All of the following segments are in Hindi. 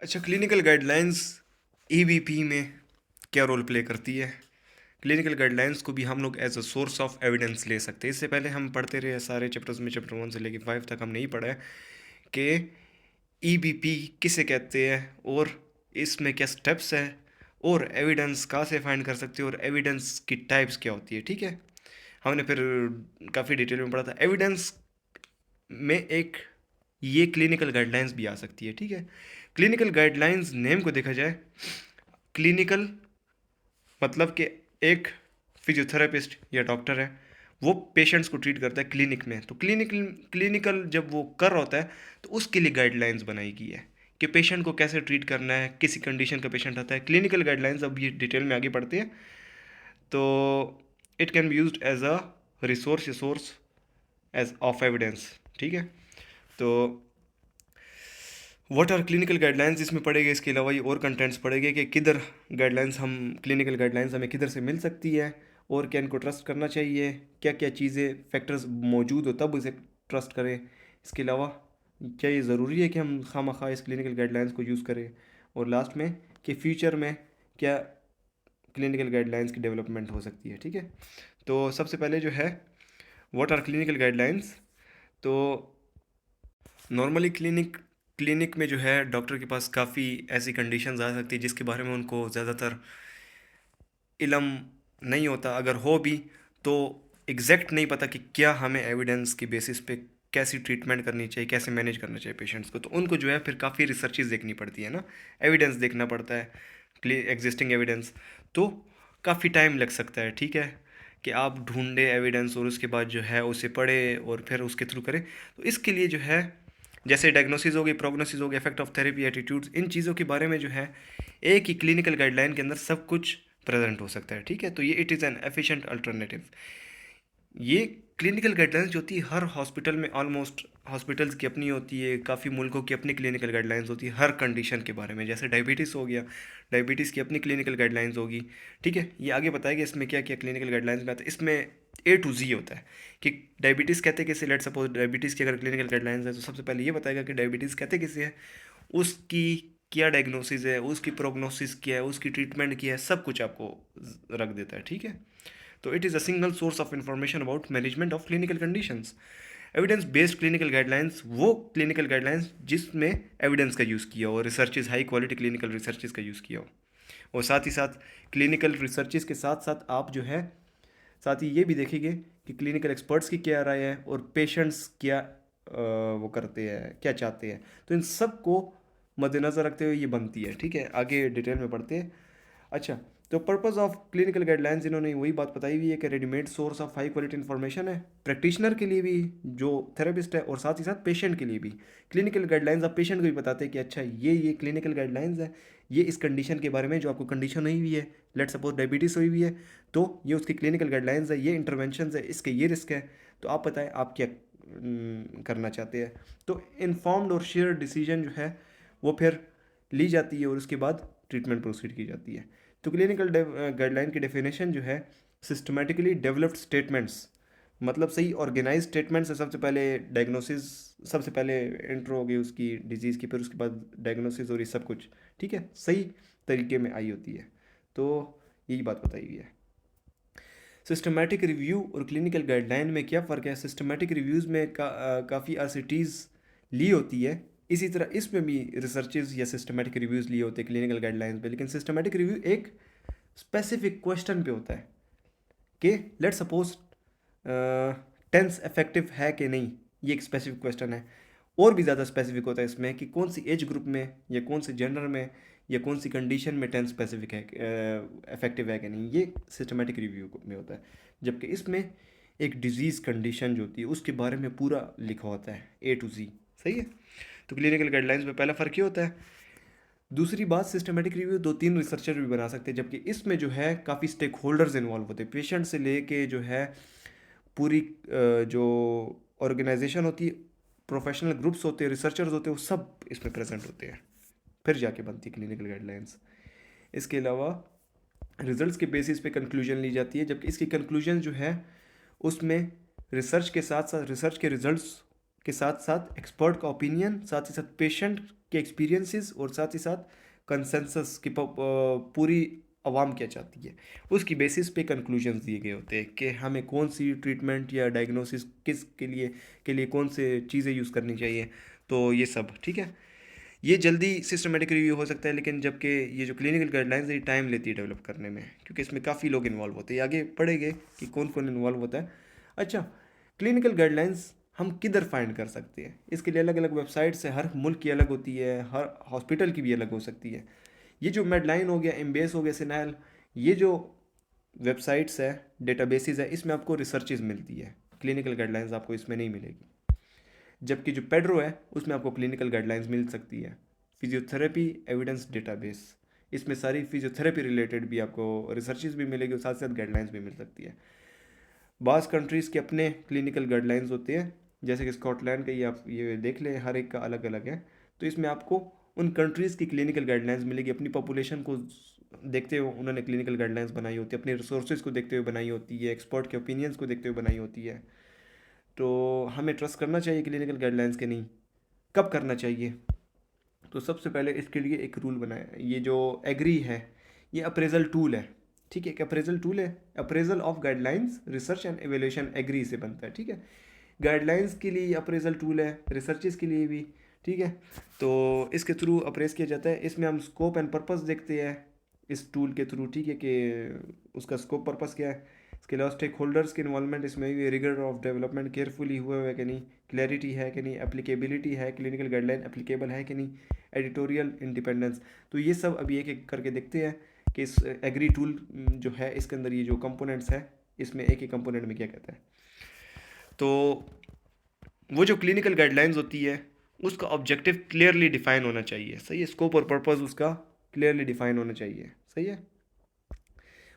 अच्छा, क्लिनिकल गाइडलाइंस ईबीपी में क्या रोल प्ले करती है? क्लिनिकल गाइडलाइंस को भी हम लोग as a source of evidence ले सकते हैं। इससे पहले हम पढ़ते रहे सारे चैप्टर्स में, चैप्टर 1 से लेकर 5 तक हमने ही पढ़ा है कि ईबीपी किसे कहते हैं और इसमें क्या स्टेप्स है और एविडेंस कहाँ से फाइंड कर सकते हो और एविडेंस की टाइप्स क्या होती है। ठीक है, हमने फिर काफ़ी डिटेल में पढ़ा था एविडेंस में एक ये क्लिनिकल गाइडलाइंस भी आ सकती है। ठीक है, क्लिनिकल गाइडलाइंस नेम को देखा जाए, क्लिनिकल मतलब कि एक फिजियोथेरेपिस्ट या डॉक्टर है, वो पेशेंट्स को ट्रीट करता है क्लिनिक में। तो क्लिनिकल जब वो कर रहा होता है तो उसके लिए गाइडलाइंस बनाई गई है कि पेशेंट को कैसे ट्रीट करना है, किसी कंडीशन का पेशेंट आता है। क्लिनिकल गाइडलाइंस अब ये डिटेल में आगे बढ़ती है। तो it can be used as a resource source as of evidence. ठीक है, तो व्हाट आर क्लिनिकल गाइडलाइंस इसमें पढ़ेंगे। इसके अलावा ये और कंटेंट्स पढ़ेंगे कि किधर गाइडलाइंस हम क्लिनिकल गाइडलाइंस हमें किधर से मिल सकती है और क्या इनको ट्रस्ट करना चाहिए, क्या क्या चीज़ें फैक्टर्स मौजूद हो तब उसे ट्रस्ट करें। इसके अलावा क्या ये ज़रूरी है कि हम खामखा इस क्लिनिकल गाइडलाइंस को यूज़ करें, और लास्ट में कि फ्यूचर में क्या क्लिनिकल गाइडलाइंस की डेवलपमेंट हो सकती है। ठीक है, तो सबसे पहले जो है व्हाट आर क्लिनिकल गाइडलाइंस। तो नॉर्मली क्लिनिक में जो है डॉक्टर के पास काफ़ी ऐसी कंडीशंस आ सकती है जिसके बारे में उनको ज़्यादातर इल्म नहीं होता। अगर हो भी तो एग्जैक्ट नहीं पता कि क्या हमें एविडेंस की बेसिस पे कैसी ट्रीटमेंट करनी चाहिए, कैसे मैनेज करना चाहिए पेशेंट्स को। तो उनको जो है फिर काफ़ी रिसर्चेज देखनी पड़ती है ना, एविडेंस देखना पड़ता है, एग्जिस्टिंग एविडेंस। तो काफ़ी टाइम लग सकता है। ठीक है, कि आप ढूंढे एविडेंस और उसके बाद जो है उसे पढ़े और फिर उसके थ्रू करें। तो इसके लिए जो है जैसे डायग्नोसिस हो गई, प्रोग्नोसिस हो गई, इफेक्ट ऑफ थेरेपी, एटीट्यूड्स, इन चीज़ों के बारे में जो है एक ही क्लिनिकल गाइडलाइन के अंदर सब कुछ प्रेजेंट हो सकता है। ठीक है, तो ये it is an efficient alternative. ये क्लिनिकल गाइडलाइंस जो होती है हर हॉस्पिटल में, ऑलमोस्ट हॉस्पिटल्स की अपनी होती है, काफ़ी मुल्कों की अपनी क्लिनिकल गाइडलाइंस होती है हर कंडीशन के बारे में। जैसे डायबिटीज़ हो गया, डायबिटीज़ की अपनी क्लिनिकल गाइडलाइंस होगी। ठीक है, ये आगे बताएगा इसमें क्या क्या क्लिनिकल गाइडलाइंस में आता है। इसमें ए टू जी होता है कि डायबिटीज़ कहते हैं किसे। लेट सपोज डायबिटीज़ की अगर क्लिनिकल गाइडलाइंस है तो सबसे पहले ये बताएगा कि डायबिटीज़ कहते किसे है, उसकी क्या डायग्नोसिस है, उसकी प्रोग्नोसिस क्या है, उसकी ट्रीटमेंट क्या है, सब कुछ आपको रख देता है। ठीक है, तो it is a single source of information about management of clinical conditions. Evidence based clinical guidelines वो क्लिनिकल गाइडलाइंस जिसमें एविडेंस का यूज़ किया हो, researches, high quality clinical researches का यूज़ किया हो। और साथ ही साथ क्लिनिकल रिसर्चेज के साथ साथ आप जो है साथ ही ये भी देखेंगे कि क्लिनिकल एक्सपर्ट्स की क्या राय है और पेशेंट्स क्या वो करते हैं, क्या चाहते हैं। तो इन सब को मद्देनज़र रखते हुए ये बनती है। ठीक है, आगे डिटेल में पढ़ते हैं। अच्छा, तो पर्पस ऑफ क्लिनिकल गाइडलाइंस इन्होंने वही बात बताई हुई है कि readymade source of high quality information है प्रैक्टिशनर के लिए भी, जो थेरेपिस्ट है, और साथ ही साथ पेशेंट के लिए भी। क्लिनिकल गाइडलाइंस आप पेशेंट को भी बताते हैं कि अच्छा ये क्लिनिकल गाइडलाइंस है, ये इस कंडीशन के बारे में जो आपको कंडीशन हुई हुई है, लेट सपोज डायबिटीज़ हुई हुई है, तो ये उसकी क्लिनिकल गाइडलाइंस है, ये इंटरवेंशन है, इसके ये रिस्क है। तो आप बताएं आप क्या करना चाहते हैं। तो इन्फॉर्म्ड और शेयर डिसीजन जो है वो फिर ली जाती है और उसके बाद ट्रीटमेंट प्रोसीड की जाती है। तो क्लिनिकल गाइडलाइन की डेफिनेशन जो है सिस्टमेटिकली डेवलप्ड स्टेटमेंट्स, मतलब सही ऑर्गेनाइज स्टेटमेंट्स है। सबसे पहले डायग्नोसिस, सबसे पहले इंट्रो होगी उसकी डिजीज़ की, फिर उसके बाद डायग्नोसिस और ये सब कुछ। ठीक है, सही तरीके में आई होती है। तो यही बात बताई हुई है। सिस्टमेटिक रिव्यू और क्लिनिकल गाइडलाइन में क्या फ़र्क है। सिस्टमेटिक रिव्यूज़ में काफ़ी आसिटीज़ ली होती है, इसी तरह इसमें भी रिसर्चेज या सिस्टमेटिक रिव्यूज़ लिए होते हैं क्लिनिकल गाइडलाइंस पे। लेकिन सिस्टमेटिक रिव्यू एक स्पेसिफिक क्वेश्चन पे होता है कि लेट सपोज टेंस इफेक्टिव है कि नहीं, ये एक स्पेसिफिक क्वेश्चन है। और भी ज़्यादा स्पेसिफिक होता है इसमें कि कौन सी एज ग्रुप में या कौन से जेंडर में या कौन सी कंडीशन में टेंस स्पेसिफिक है, इफेक्टिव है कि नहीं, ये सिस्टमेटिक रिव्यू में होता है। जबकि इसमें एक डिजीज़ कंडीशन जो होती है उसके बारे में पूरा लिखा होता है ए टू जी। सही है, तो क्लिनिकल गाइडलाइंस में पहला फ़र्क ये होता है। दूसरी बात, सिस्टमेटिक रिव्यू दो तीन रिसर्चर भी बना सकते हैं, जबकि इसमें जो है काफ़ी स्टेक होल्डर्स इन्वॉल्व होते हैं, पेशेंट से लेके जो है पूरी जो ऑर्गेनाइजेशन होती है, प्रोफेशनल ग्रुप्स होते हैं, रिसर्चर्स होते हैं, वो सब इसमें प्रेजेंट होते हैं, फिर जाके बनती है क्लिनिकल गाइडलाइंस। इसके अलावा रिजल्ट्स के बेसिस पे कंक्लूजन ली जाती है, जबकि इसकी कंक्लूजन जो है उसमें रिसर्च के साथ साथ, रिसर्च के रिजल्ट्स के साथ साथ एक्सपर्ट का ओपिनियन, साथ ही साथ पेशेंट के एक्सपीरियंसेस और साथ ही साथ कंसेंसस की पूरी आवाम क्या चाहती है, उसकी बेसिस पे कंक्लूजन्स दिए गए होते हैं कि हमें कौन सी ट्रीटमेंट या डायग्नोसिस किस के लिए कौन से चीज़ें यूज़ करनी चाहिए। तो ये सब ठीक है, ये जल्दी सिस्टमेटिक रिव्यू हो सकता है, लेकिन जबकि ये जो क्लिनिकल गाइडलाइंस है ये टाइम लेती है डेवलप करने में, क्योंकि इसमें काफ़ी लोग इन्वॉल्व होते हैं। आगे पढ़ेंगे कि कौन कौन इन्वॉल्व होता है। अच्छा, क्लिनिकल गाइडलाइंस हम किधर फाइंड कर सकते हैं? इसके लिए अलग अलग वेबसाइट्स है, हर मुल्क की अलग होती है, हर हॉस्पिटल की भी अलग हो सकती है। ये जो मेडलाइन हो गया, एमबीएस हो गया, सिनाइल, ये जो वेबसाइट्स है, डेटाबेसेस है, इसमें आपको रिसर्चेज मिलती है, क्लिनिकल गाइडलाइंस आपको इसमें नहीं मिलेगी। जबकि जो पेड्रो है उसमें आपको क्लिनिकल गाइडलाइंस मिल सकती है। फिजियोथेरेपी एविडेंस डेटाबेस, इसमें सारी फिजियोथेरेपी रिलेटेड भी आपको रिसर्चेज भी मिलेगी और साथ साथ गाइडलाइंस भी मिल सकती है। बास कंट्रीज़ के अपने क्लिनिकल गाइडलाइंस होते हैं, जैसे कि स्कॉटलैंड का, ये आप ये देख लें, हर एक का अलग अलग है। तो इसमें आपको उन कंट्रीज़ की क्लिनिकल गाइडलाइंस मिलेगी, अपनी पॉपुलेशन को देखते हुए उन्होंने क्लिनिकल गाइडलाइंस बनाई होती है, अपने रिसोर्सेज को देखते हुए बनाई होती है, एक्सपर्ट के ओपिनियंस को देखते हुए बनाई होती है। तो हमें ट्रस्ट करना चाहिए क्लिनिकल गाइडलाइंस के नहीं? कब करना चाहिए? तो सबसे पहले इसके लिए एक रूल बनाया है। ये जो एग्री है, ये अप्रेजल टूल है, ठीक है? एक अप्रेजल टूल है, appraisal of guidelines research and evaluation AGREE से बनता है, ठीक है? गाइडलाइंस के लिए अप्रेजल टूल है, रिसर्चेस के लिए भी, ठीक है? तो इसके थ्रू अप्रेज किया जाता है। इसमें हम स्कोप एंड पर्पस देखते हैं इस टूल के थ्रू, ठीक है, कि उसका स्कोप पर्पस क्या है। इसके अलावा स्टेक होल्डर्स के इन्वॉल्वमेंट, इसमें भी रिगर ऑफ डेवलपमेंट केयरफुली हुआ है कि नहीं, क्लैरिटी है कि नहीं, एप्लीकेबिलिटी है, क्लिनिकल गाइडलाइन एप्लीकेबल है कि नहीं, एडिटोरियल इंडिपेंडेंस। तो ये सब अभी एक एक करके देखते हैं कि इस एग्री टूल जो है इसके अंदर ये जो कंपोनेंट्स है, इसमें एक एक कंपोनेंट में क्या कहता है। तो वो जो क्लिनिकल गाइडलाइंस होती है उसका ऑब्जेक्टिव क्लियरली डिफाइन होना चाहिए, सही है? स्कोप और पर्पस उसका क्लियरली डिफाइन होना चाहिए, सही है?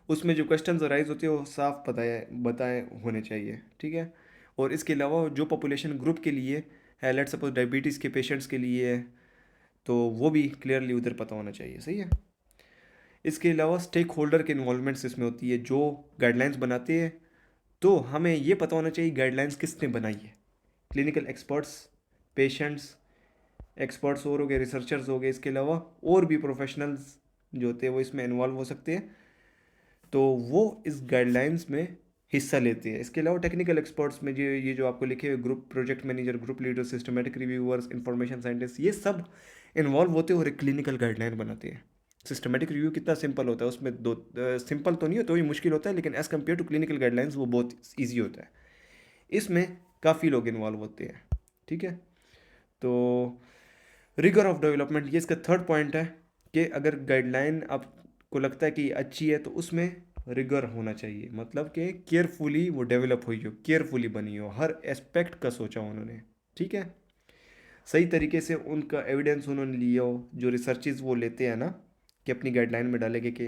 उसमें जो क्वेश्चंस अराइज होते हैं वो साफ बताए होने चाहिए, ठीक है? और इसके अलावा जो पॉपुलेशन ग्रुप के लिए है, लेट्स सपोज डायबिटीज़ के पेशेंट्स के लिए है, तो वो भी क्लियरली उधर पता होना चाहिए, सही है? इसके अलावा स्टेक होल्डर के इन्वॉल्वमेंट्स इसमें होती है, जो गाइडलाइंस बनाते हैं तो हमें ये पता होना चाहिए गाइडलाइंस किसने बनाई है। क्लिनिकल एक्सपर्ट्स, पेशेंट्स, एक्सपर्ट्स और हो गए, रिसर्चर्स हो गए, इसके अलावा और भी प्रोफेशनल्स जो होते हैं वो इसमें इन्वॉल्व हो सकते हैं, तो वो इस गाइडलाइंस में हिस्सा लेते हैं। इसके अलावा टेक्निकल एक्सपर्ट्स में ये जो आपको लिखे हुए group project manager, group leader, systematic reviewers, information scientist, ये सब इन्वॉल्व होते हैं और एक क्लिनिकल गाइडलाइन बनाते हैं। सिस्टमेटिक रिव्यू कितना सिंपल होता है, उसमें दो सिंपल तो नहीं होता, वही मुश्किल होता है, लेकिन as compare to clinical guidelines वो बहुत ईजी होता है। इसमें काफ़ी लोग इन्वॉल्व होते हैं, ठीक है? तो रिगर ऑफ डेवलपमेंट, ये इसका थर्ड पॉइंट है कि अगर गाइडलाइन आपको लगता है कि अच्छी है तो उसमें रिगर होना चाहिए, मतलब कि केयरफुली वो डेवलप हुई हो, केयरफुली बनी हो, हर एस्पेक्ट का सोचा उन्होंने, ठीक है? सही तरीके से उनका एविडेंस उन्होंने लिया हो, जो रिसर्चेज वो लेते हैं ना कि अपनी गाइडलाइन में डालेंगे कि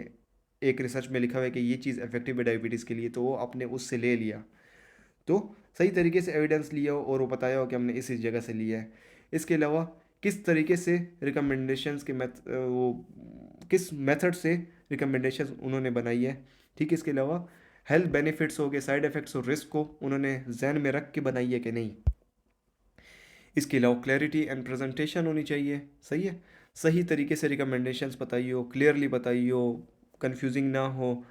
एक रिसर्च में लिखा हुआ है कि ये चीज़ इफेक्टिव है डायबिटीज़ के लिए, तो वो आपने उससे ले लिया, तो सही तरीके से एविडेंस लिया हो और वो बताया हो कि हमने इस जगह से लिया है। इसके अलावा किस तरीके से रिकमेंडेशंस के वो किस मेथड से रिकमेंडेशंस उन्होंने बनाई है, ठीक है? इसके अलावा हेल्थ बेनिफिट्स हो गए, साइड इफ़ेक्ट्स और रिस्क को उन्होंने जहन में रख के बनाई है कि नहीं। इसके अलावा क्लैरिटी एंड प्रेजेंटेशन होनी चाहिए, सही है? सही तरीके से रिकमेंडेशंस बताइए हो, क्लियरली बताइए हो, कन्फ्यूजिंग ना हो,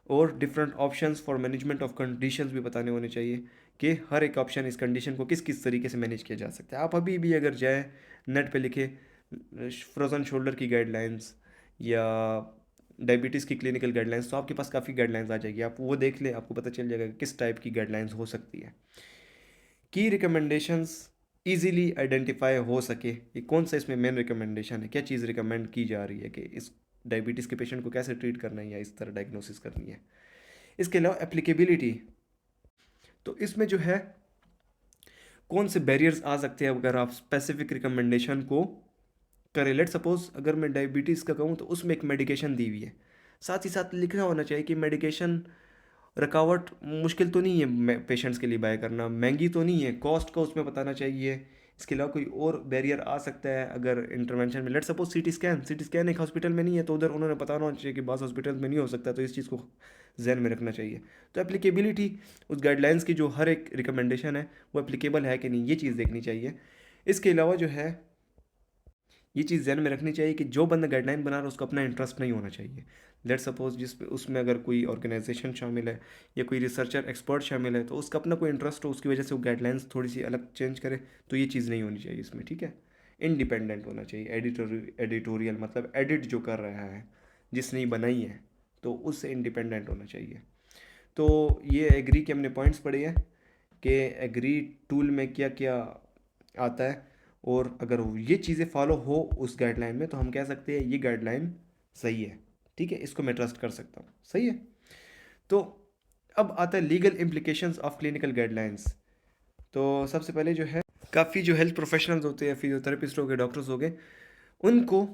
और different options for management of conditions भी बताने होने चाहिए कि हर एक ऑप्शन इस कंडीशन को किस किस तरीके से मैनेज किया जा सकता है। आप अभी भी अगर जाए नेट पे लिखे फ्रोज़न शोल्डर की गाइडलाइंस या डायबिटीज़ की क्लिनिकल गाइडलाइंस, तो आपके पास काफ़ी गाइडलाइंस आ जाएगी, आप वो देख ले, आपको पता चल जाएगा कि किस टाइप की गाइडलाइंस हो सकती है। की रिकमेंडेशंस ईजिली आइडेंटिफाई हो सके, ये कौन सा इसमें मेन रिकमेंडेशन है, क्या चीज़ रिकमेंड की जा रही है कि इस डायबिटीज़ के पेशेंट को कैसे ट्रीट करना है या इस तरह डायग्नोसिस करनी है। इसके अलावा एप्लीकेबिलिटी, तो इसमें जो है कौन से बैरियर्स आ सकते हैं अगर आप स्पेसिफिक रिकमेंडेशन को करें। लेट सपोज अगर मैं डायबिटीज़ का कहूँ तो उसमें एक मेडिकेशन दी हुई है, साथ ही साथ लिखना होना चाहिए कि मेडिकेशन रुकावट मुश्किल तो नहीं है पेशेंट्स के लिए बाय करना, महंगी तो नहीं है, कॉस्ट का उसमें बताना चाहिए। इसके अलावा कोई और बैरियर आ सकता है अगर इंटरवेंशन में, लेट सपोज सीटी स्कैन एक हॉस्पिटल में नहीं है तो उधर उन्होंने बताना होना चाहिए कि बास हॉस्पिटल में नहीं हो सकता, तो इस चीज़ को जहन में रखना चाहिए। तो एप्लीकेबिलिटी, उस गाइडलाइंस की जो हर एक रिकमेंडेशन है वो एप्लीकेबल है कि नहीं, ये चीज़ देखनी चाहिए। इसके अलावा जो है ये चीज़ ध्यान में रखनी चाहिए कि जो बंदा गाइडलाइन बना रहा है उसको अपना इंटरेस्ट नहीं होना चाहिए। लेट्स सपोज जिस उसमें अगर कोई ऑर्गेनाइजेशन शामिल है या कोई रिसर्चर एक्सपर्ट शामिल है, तो उसका अपना कोई इंटरेस्ट हो, उसकी वजह से वो गाइडलाइंस थोड़ी सी अलग चेंज करे, तो ये चीज़ नहीं होनी चाहिए इसमें, ठीक है। इंडिपेंडेंट होना चाहिए, एडिटोरियल मतलब एडिट जो कर रहा है, जिसने बनाई है, तो उससे इंडिपेंडेंट होना चाहिए। तो ये एग्री के हमने पॉइंट्स पढ़े हैं कि एग्री टूल में क्या क्या आता है, और अगर ये चीज़ें फॉलो हो उस गाइडलाइन में, तो हम कह सकते हैं ये गाइडलाइन सही है, ठीक है, इसको मैं ट्रस्ट कर सकता हूँ, सही है। तो अब आता है legal implications of clinical guidelines. तो सबसे पहले जो है, काफ़ी जो हेल्थ प्रोफेशनल्स होते हैं, फिजियोथेरेपिस्ट हो गए, डॉक्टर्स हो गए, उनको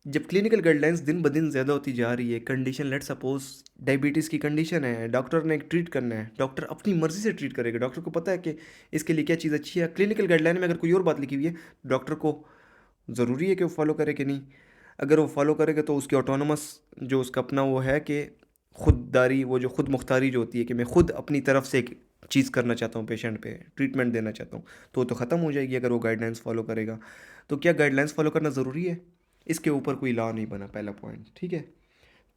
जब क्लिनिकल गाइडलाइंस दिन ब दिन ज़्यादा होती जा रही है, कंडीशन लेट सपोज डायबिटीज़ की कंडीशन है, डॉक्टर ने ट्रीट करना है, डॉक्टर अपनी मर्ज़ी से ट्रीट करेगा, डॉक्टर को पता है कि इसके लिए क्या चीज़ अच्छी है। क्लिनिकल गाइडलाइन में अगर कोई और बात लिखी हुई है, डॉक्टर को ज़रूरी है कि वो फॉलो करे कि नहीं। अगर वो फॉलो करेगा तो उसकी ऑटोनोमस जो उसका अपना वो है कि खुददारी, वो जो खुद मुख्तारी जो होती है कि मैं खुद अपनी तरफ से एक चीज़ करना चाहता हूँ, पेशेंट पे ट्रीटमेंट देना चाहता हूँ, तो वो तो ख़त्म हो जाएगी अगर वो गाइडलाइंस फॉलो करेगा। तो क्या गाइडलाइंस फॉलो करना ज़रूरी है? इसके ऊपर कोई लॉ नहीं बना, पहला पॉइंट, ठीक है।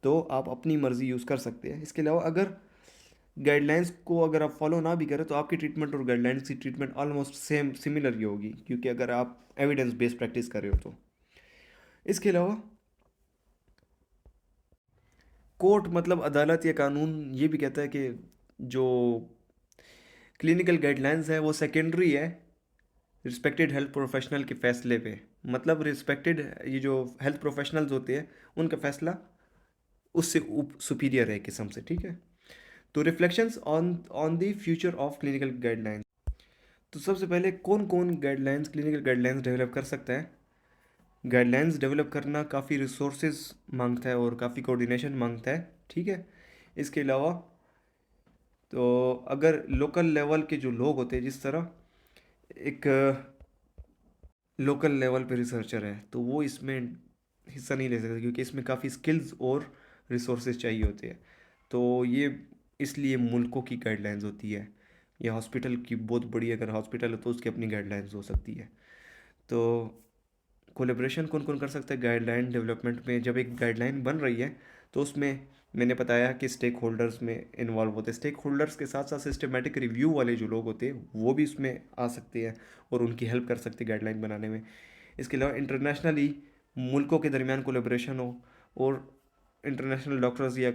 तो आप अपनी मर्ज़ी यूज़ कर सकते हैं। इसके अलावा अगर गाइडलाइंस को अगर आप फॉलो ना भी करें, तो आपकी ट्रीटमेंट और गाइडलाइंस की ट्रीटमेंट ऑलमोस्ट सेम सिमिलर ही होगी, क्योंकि अगर आप एविडेंस बेस्ड प्रैक्टिस कर रहे हो तो। इसके अलावा कोर्ट मतलब अदालत या कानून ये भी कहता है कि जो क्लिनिकल गाइडलाइंस है वो सेकेंडरी है रिस्पेक्टेड हेल्थ प्रोफेशनल के फैसले पे। मतलब रिस्पेक्टेड ये जो हेल्थ प्रोफेशनल्स होते हैं, उनका फैसला उससे सुपीरियर है किस्म से, ठीक है। तो reflections on on the future of clinical guidelines. तो सबसे पहले कौन कौन गाइडलाइंस, क्लिनिकल गाइडलाइंस डेवलप कर सकता है। गाइडलाइंस डेवलप करना काफ़ी रिसोर्सेज मांगता है और काफ़ी कोऑर्डिनेशन मांगता है, ठीक है। इसके अलावा तो अगर लोकल लेवल के जो लोग होते हैं, जिस तरह एक लोकल लेवल पे रिसर्चर है, तो वो इसमें हिस्सा नहीं ले सकता, क्योंकि इसमें काफ़ी स्किल्स और रिसोर्सेज चाहिए होते हैं। तो ये इसलिए मुल्कों की गाइडलाइंस होती है, या हॉस्पिटल की बहुत बड़ी अगर हॉस्पिटल है तो उसकी अपनी गाइडलाइंस हो सकती है। तो कोलेब्रेशन कौन कौन कर सकता है गाइडलाइन डेवलपमेंट में। जब एक गाइडलाइन बन रही है, तो उसमें मैंने बताया कि स्टेक होल्डर्स में इन्वॉल्व होते हैं। स्टेक होल्डर्स के साथ साथ सिस्टमेटिक रिव्यू वाले जो लोग होते हैं वो भी इसमें आ सकते हैं और उनकी हेल्प कर सकते हैं गाइडलाइन बनाने में। इसके अलावा इंटरनेशनली मुल्कों के दरमियान कोलेब्रेशन हो, और इंटरनेशनल डॉक्टर्स या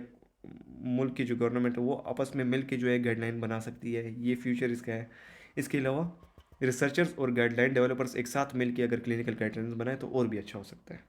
मुल्क की जो गवर्नमेंट है वो आपस में मिल के जो है गाइडलाइन बना सकती है, ये फ्यूचर इसका है। इसके अलावा रिसर्चर्स और गाइडलाइन डेवलपर्स एक साथ मिलकर अगर क्लिनिकल गाइडलाइंस बनाए तो और भी अच्छा हो सकता है।